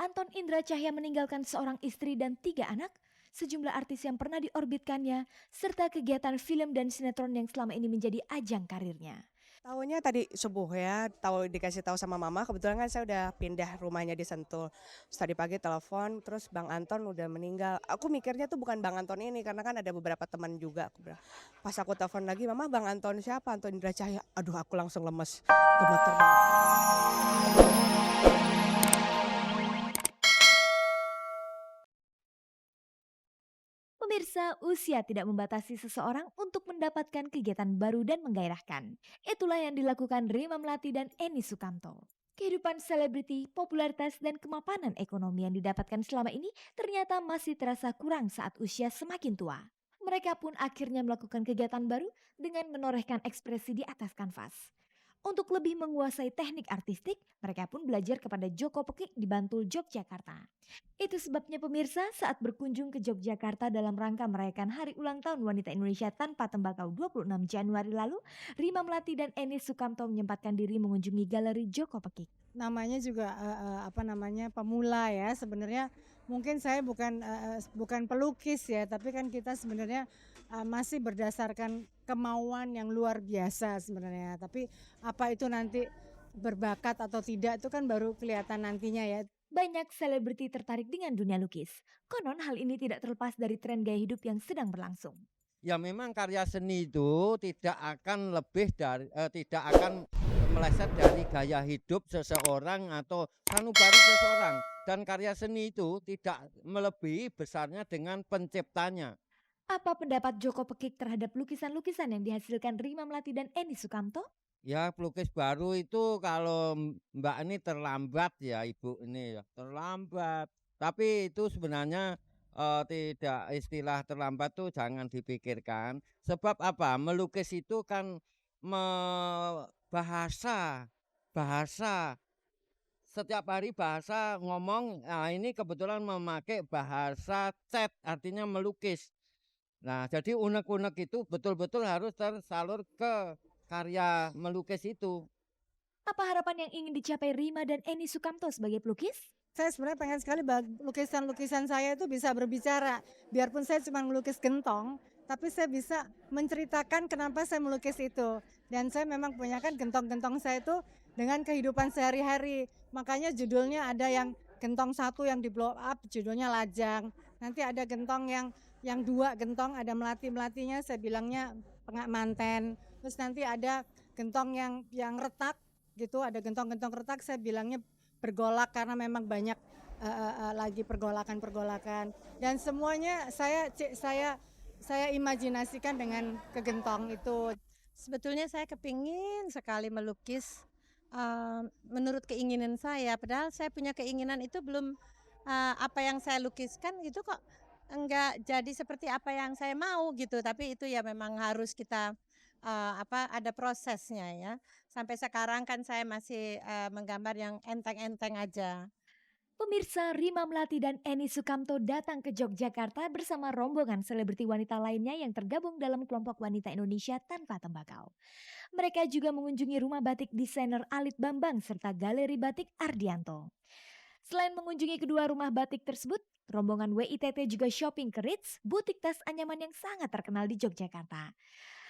Anton Indra Cahya meninggalkan seorang istri dan 3 anak, sejumlah artis yang pernah diorbitkannya, serta kegiatan film dan sinetron yang selama ini menjadi ajang karirnya. Tahunya tadi subuh ya, dikasih tahu sama mama, kebetulan kan saya udah pindah rumahnya di Sentul. Terus tadi pagi telepon, terus Bang Anton udah meninggal. Aku mikirnya tuh bukan Bang Anton ini, karena kan ada beberapa teman juga. Pas aku telepon lagi, "Mama, Bang Anton siapa?" "Anton Indra Cahya." Aduh, aku langsung lemes, gemeter banget. Pemirsa, usia tidak membatasi seseorang untuk mendapatkan kegiatan baru dan menggairahkan. Itulah yang dilakukan Rima Melati dan Eni Sukamto. Kehidupan selebriti, popularitas, dan kemapanan ekonomi yang didapatkan selama ini ternyata masih terasa kurang saat usia semakin tua. Mereka pun akhirnya melakukan kegiatan baru dengan menorehkan ekspresi di atas kanvas. Untuk lebih menguasai teknik artistik, mereka pun belajar kepada Joko Pekik di Bantul, Yogyakarta. Itu sebabnya pemirsa saat berkunjung ke Yogyakarta dalam rangka merayakan Hari Ulang Tahun Wanita Indonesia Tanpa Tembakau 26 Januari lalu, Rima Melati dan Eni Sukamto menyempatkan diri mengunjungi Galeri Joko Pekik. Namanya juga, apa namanya, pemula ya sebenarnya mungkin saya bukan pelukis ya, tapi kan kita sebenarnya, masih berdasarkan kemauan yang luar biasa sebenarnya. Tapi apa itu nanti berbakat atau tidak itu kan baru kelihatan nantinya ya. Banyak selebriti tertarik dengan dunia lukis. Konon hal ini tidak terlepas dari tren gaya hidup yang sedang berlangsung. Ya memang karya seni itu tidak akan meleset dari gaya hidup seseorang atau sanubari seseorang, dan karya seni itu tidak melebihi besarnya dengan penciptanya. Apa pendapat Joko Pekik terhadap lukisan-lukisan yang dihasilkan Rima Melati dan Eni Sukamto? Ya pelukis baru itu kalau Mbak ini terlambat ya, Ibu ini ya, terlambat. Tapi itu sebenarnya, tidak, istilah terlambat tuh jangan dipikirkan. Sebab apa, melukis itu kan me bahasa bahasa, setiap hari bahasa ngomong, nah ini kebetulan memakai bahasa cat, artinya melukis. Nah, jadi unek-unek itu betul-betul harus tersalur ke karya melukis itu. Apa harapan yang ingin dicapai Rima dan Eni Sukamto sebagai pelukis? Saya sebenarnya pengen sekali lukisan-lukisan saya itu bisa berbicara. Biarpun saya cuma melukis gentong, tapi saya bisa menceritakan kenapa saya melukis itu. Dan saya memang punya kan gentong-gentong saya itu dengan kehidupan sehari-hari. Makanya judulnya ada yang gentong satu yang di blow up, judulnya Lajang. Nanti ada gentong yang dua gentong, ada melati-melatinya, saya bilangnya pengak manten. Terus nanti ada gentong yang retak gitu, ada gentong-gentong retak, saya bilangnya bergolak karena memang banyak lagi pergolakan-pergolakan, dan semuanya saya imajinasikan dengan kegentong itu. Sebetulnya saya kepingin sekali melukis menurut keinginan saya, padahal saya punya keinginan itu belum, apa yang saya lukiskan itu kok enggak jadi seperti apa yang saya mau gitu, tapi itu ya memang harus kita, ada prosesnya ya. Sampai sekarang kan saya masih, menggambar yang enteng-enteng aja. Pemirsa, Rima Melati dan Eni Sukamto datang ke Yogyakarta bersama rombongan selebriti wanita lainnya yang tergabung dalam kelompok wanita Indonesia tanpa tembakau. Mereka juga mengunjungi rumah batik desainer Alit Bambang serta galeri batik Ardianto. Selain mengunjungi kedua rumah batik tersebut, rombongan WITT juga shopping ke Ritz, butik tas anyaman yang sangat terkenal di Yogyakarta.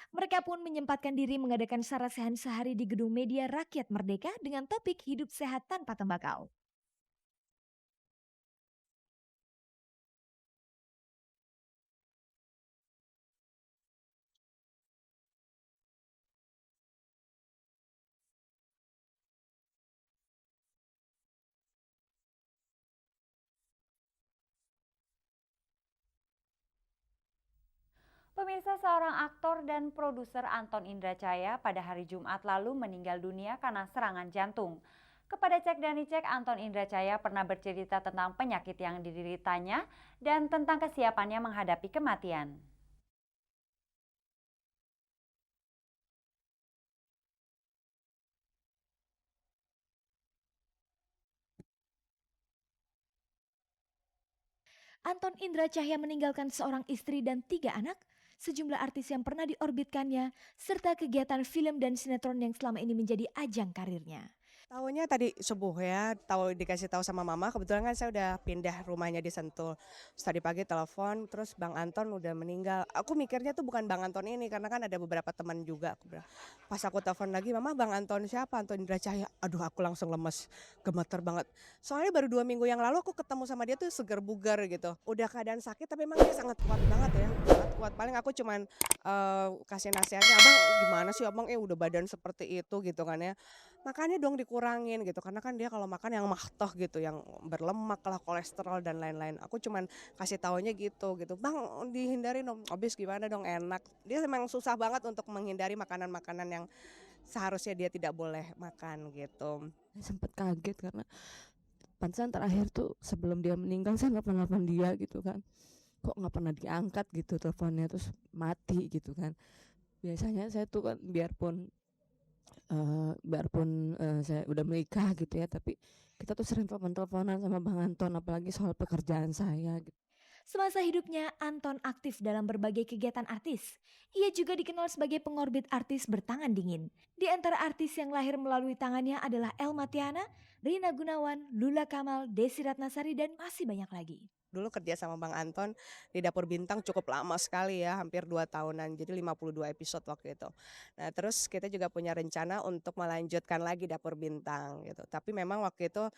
Mereka pun menyempatkan diri mengadakan sarasehan sehari di Gedung Media Rakyat Merdeka dengan topik hidup sehat tanpa tembakau. Pemirsa, seorang aktor dan produser Anton Indra Caya pada hari Jumat lalu meninggal dunia karena serangan jantung. Kepada Cek dan Dicek, Anton Indra Caya pernah bercerita tentang penyakit yang dideritanya dan tentang kesiapannya menghadapi kematian. Anton Indra Cahya meninggalkan seorang istri dan 3 anak, sejumlah artis yang pernah diorbitkannya, serta kegiatan film dan sinetron yang selama ini menjadi ajang karirnya. Taunya tadi subuh ya, dikasih tahu sama mama, kebetulan kan saya udah pindah rumahnya di Sentul. Terus tadi pagi telepon, terus Bang Anton udah meninggal. Aku mikirnya tuh bukan Bang Anton ini, karena kan ada beberapa teman juga. Pas aku telepon lagi, "Mama, Bang Anton siapa?" Anton Indra Cahya. Aduh, aku langsung lemes, gemeter banget. Soalnya baru 2 minggu yang lalu aku ketemu sama dia tuh seger bugar gitu. Udah keadaan sakit, tapi emang dia sangat kuat banget ya, sangat kuat. Paling aku cuman kasih nasihatnya, "Abang gimana sih Abang, udah badan seperti itu," gitu kan ya. Makannya dong dikurangin gitu, karena kan dia kalau makan yang mahtoh gitu, yang berlemak lah, kolesterol dan lain-lain. Aku cuman kasih taunya gitu, "Bang, dihindari dong." "Habis gimana dong, enak." Dia memang susah banget untuk menghindari makanan-makanan yang seharusnya dia tidak boleh makan gitu. Saya sempet kaget karena pantesan terakhir tuh sebelum dia meninggal saya nelfon-nelfon dia gitu kan. Kok nggak pernah diangkat gitu teleponnya, terus mati gitu kan. Biasanya saya tuh kan biarpun saya udah menikah gitu ya, tapi kita tuh sering telepon-teleponan sama Bang Anton, apalagi soal pekerjaan saya gitu. Semasa hidupnya, Anton aktif dalam berbagai kegiatan artis. Ia juga dikenal sebagai pengorbit artis bertangan dingin. Di antara artis yang lahir melalui tangannya adalah Elma Tiana, Rina Gunawan, Lula Kamal, Desi Ratnasari, dan masih banyak lagi. Dulu kerja sama Bang Anton di Dapur Bintang cukup lama sekali ya, hampir 2 tahunan, jadi 52 episode waktu itu. Nah terus kita juga punya rencana untuk melanjutkan lagi Dapur Bintang gitu, tapi memang waktu itu,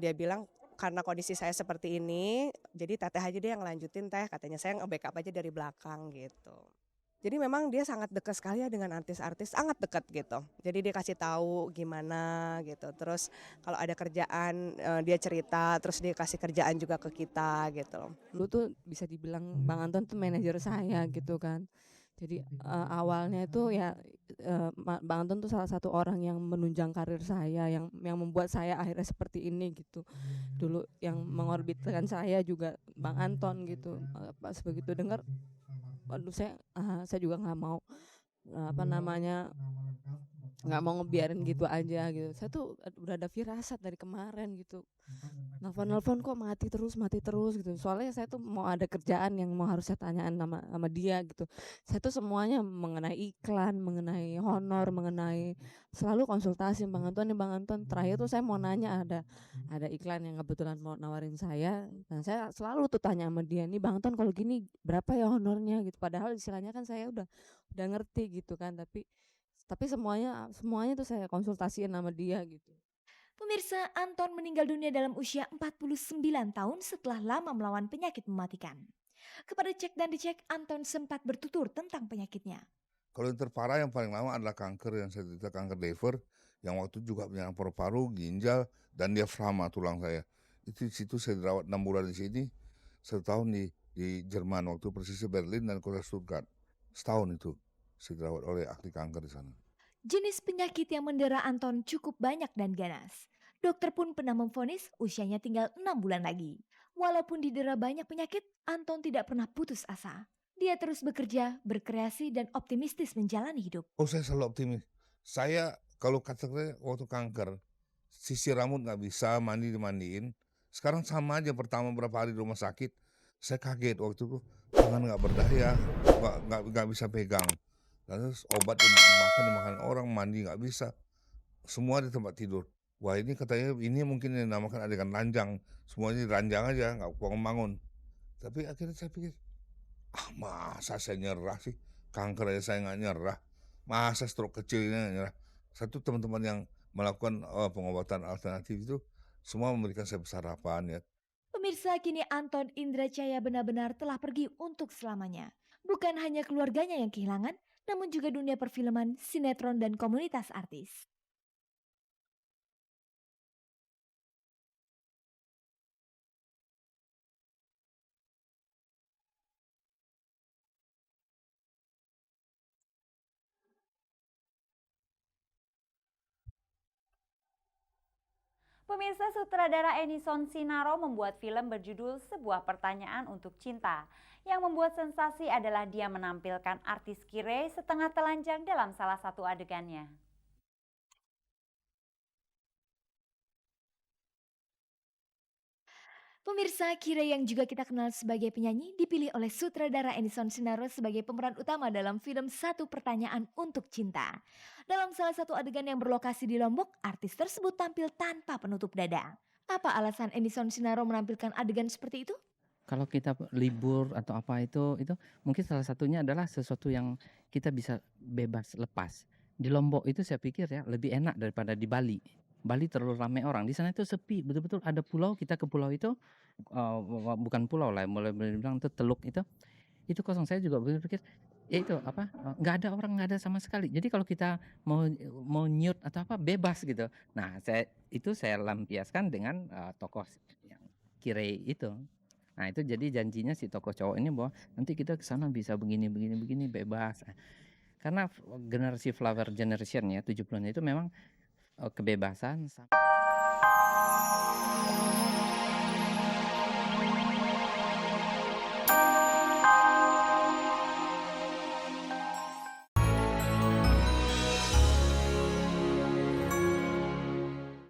dia bilang, "Karena kondisi saya seperti ini, jadi Teteh aja deh yang ngelanjutin Teh," katanya, "saya nge-backup aja dari belakang," gitu. Jadi memang dia sangat dekat sekali ya dengan artis-artis, sangat dekat gitu. Jadi dia kasih tahu gimana gitu, terus kalau ada kerjaan, dia cerita, terus dia kasih kerjaan juga ke kita gitu loh. Dulu tuh bisa dibilang Bang Anton tuh manajer saya gitu kan. Jadi awalnya itu ya Bang Anton tuh salah satu orang yang menunjang karir saya, yang membuat saya akhirnya seperti ini gitu. Dulu yang mengorbitkan saya juga Bang Anton gitu. Pas begitu dengar, waduh saya juga nggak mau apa namanya nggak mau ngebiarin gitu aja gitu. Saya tuh udah ada firasat dari kemarin gitu. Nelfon-nelfon kok mati terus gitu. Soalnya saya tuh mau ada kerjaan yang mau harus saya tanyain sama dia gitu. Saya tuh semuanya mengenai iklan, mengenai honor, mengenai selalu konsultasi Bang Anton nih Bang Anton. Terakhir tuh saya mau nanya ada iklan yang kebetulan mau nawarin saya. Nah, saya selalu tuh tanya sama dia, "Nih Bang Anton kalau gini berapa ya honornya?" gitu. Padahal istilahnya kan saya udah ngerti gitu kan, tapi semuanya tuh saya konsultasiin sama dia gitu. Pemirsa, Anton meninggal dunia dalam usia 49 tahun setelah lama melawan penyakit mematikan. Kepada Cek dan Dicek, Anton sempat bertutur tentang penyakitnya. Kalau yang terparah yang paling lama adalah kanker yang saya derita, kanker liver, yang waktu itu juga menyerang paru-paru, ginjal, dan diafragma tulang saya. Itu di situ saya dirawat 6 bulan di sini, 1 tahun di Jerman, waktu persisnya Berlin dan kota Stuttgart. Setahun itu saya dirawat oleh ahli kanker di sana. Jenis penyakit yang mendera Anton cukup banyak dan ganas. Dokter pun pernah memvonis usianya tinggal 6 bulan lagi. Walaupun didera banyak penyakit, Anton tidak pernah putus asa. Dia terus bekerja, berkreasi, dan optimistis menjalani hidup. Oh, saya selalu optimis. Saya kalau katakanlah waktu kanker, sisir rambut nggak bisa, mandi dimandiin. Sekarang sama aja, pertama berapa hari di rumah sakit, saya kaget waktu itu tangan nggak berdaya, nggak bisa pegang. Terus obat dimakan orang, mandi nggak bisa, semua di tempat tidur. Wah ini katanya ini mungkin yang dinamakan adegan ranjang, semuanya ranjang aja, nggak bangun-bangun. Tapi akhirnya saya pikir, masa saya nyerah sih, kanker aja saya nggak nyerah, masa stroke kecil ini nggak nyerah. Satu teman-teman yang melakukan pengobatan alternatif itu semua memberikan saya besar harapan ya. Pemirsa, kini Anton Indra Caya benar-benar telah pergi untuk selamanya. Bukan hanya keluarganya yang kehilangan, namun juga dunia perfilman, sinetron, dan komunitas artis. Pemirsa, sutradara Ennison Sinaro membuat film berjudul Sebuah Pertanyaan untuk Cinta. Yang membuat sensasi adalah dia menampilkan artis Kire setengah telanjang dalam salah satu adegannya. Pemirsa, Kire yang juga kita kenal sebagai penyanyi dipilih oleh sutradara Edison Sinaro sebagai pemeran utama dalam film Satu Pertanyaan untuk Cinta. Dalam salah satu adegan yang berlokasi di Lombok, artis tersebut tampil tanpa penutup dada. Apa alasan Edison Sinaro menampilkan adegan seperti itu? Kalau kita libur atau apa itu mungkin salah satunya adalah sesuatu yang kita bisa bebas lepas. Di Lombok itu saya pikir ya lebih enak daripada di Bali. Bali terlalu ramai orang. Di sana itu sepi, betul-betul ada pulau. Kita ke pulau itu bukan pulau lah, boleh bilang itu teluk itu. Itu kosong. Saya juga berpikir ya itu apa? Nggak ada orang, nggak ada sama sekali. Jadi kalau kita mau nyut atau apa bebas gitu. Nah, saya lampiaskan dengan tokoh yang Kire itu. Nah itu jadi janjinya si tokoh cowok ini bahwa nanti kita ke sana bisa begini bebas. Karena generasi flower generation ya 70-an itu memang kebebasan.